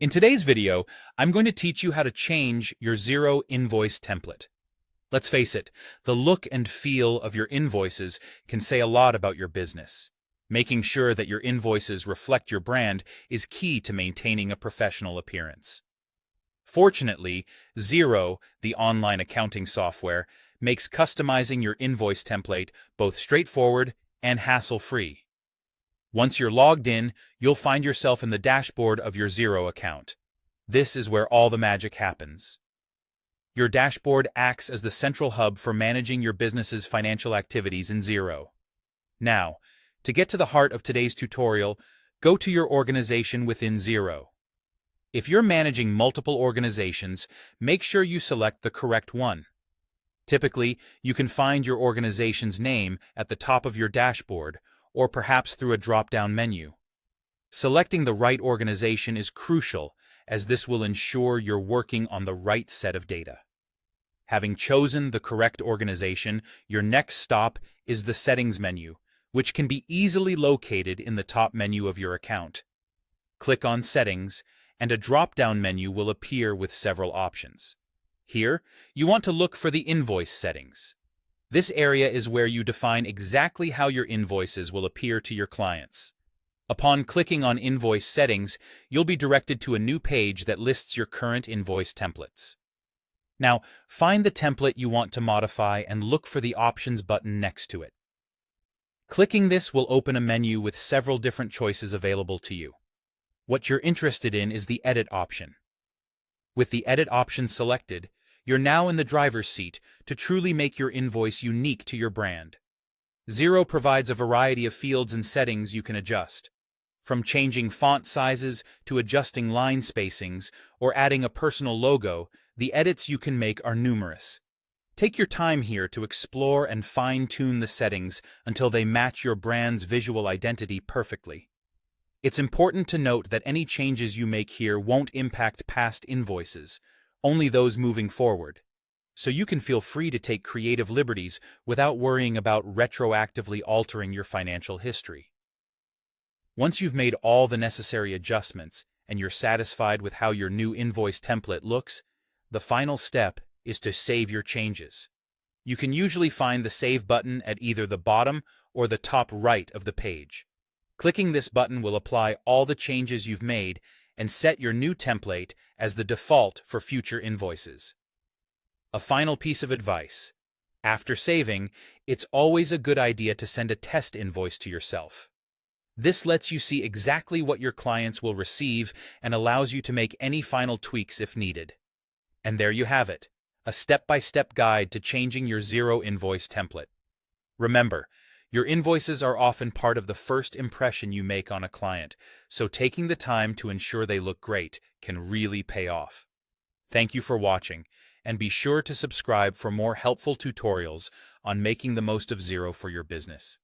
In today's video, I'm going to teach you how to change your Xero invoice template. Let's face it, the look and feel of your invoices can say a lot about your business. Making sure that your invoices reflect your brand is key to maintaining a professional appearance. Fortunately, Xero, the online accounting software, makes customizing your invoice template both straightforward and hassle-free. Once you're logged in, you'll find yourself in the dashboard of your Xero account. This is where all the magic happens. Your dashboard acts as the central hub for managing your business's financial activities in Xero. Now, to get to the heart of today's tutorial, go to your organization within Xero. If you're managing multiple organizations, make sure you select the correct one. Typically, you can find your organization's name at the top of your dashboard, or perhaps through a drop-down menu. Selecting the right organization is crucial, as this will ensure you're working on the right set of data. Having chosen the correct organization, your next stop is the Settings menu, which can be easily located in the top menu of your account. Click on Settings, and a drop-down menu will appear with several options. Here, you want to look for the Invoice settings. This area is where you define exactly how your invoices will appear to your clients. Upon clicking on Invoice Settings, you'll be directed to a new page that lists your current invoice templates. Now, find the template you want to modify and look for the Options button next to it. Clicking this will open a menu with several different choices available to you. What you're interested in is the Edit option. With the Edit option selected, you're now in the driver's seat to truly make your invoice unique to your brand. Xero provides a variety of fields and settings you can adjust. From changing font sizes to adjusting line spacings or adding a personal logo, the edits you can make are numerous. Take your time here to explore and fine-tune the settings until they match your brand's visual identity perfectly. It's important to note that any changes you make here won't impact past invoices, only those moving forward. So you can feel free to take creative liberties without worrying about retroactively altering your financial history. Once you've made all the necessary adjustments and you're satisfied with how your new invoice template looks, the final step is to save your changes. You can usually find the Save button at either the bottom or the top right of the page. Clicking this button will apply all the changes you've made and set your new template as the default for future invoices. A final piece of advice. After saving, it's always a good idea to send a test invoice to yourself. This lets you see exactly what your clients will receive and allows you to make any final tweaks if needed. And there you have it, a step-by-step guide to changing your Xero invoice template. Remember, your invoices are often part of the first impression you make on a client, so taking the time to ensure they look great can really pay off. Thank you for watching, and be sure to subscribe for more helpful tutorials on making the most of Xero for your business.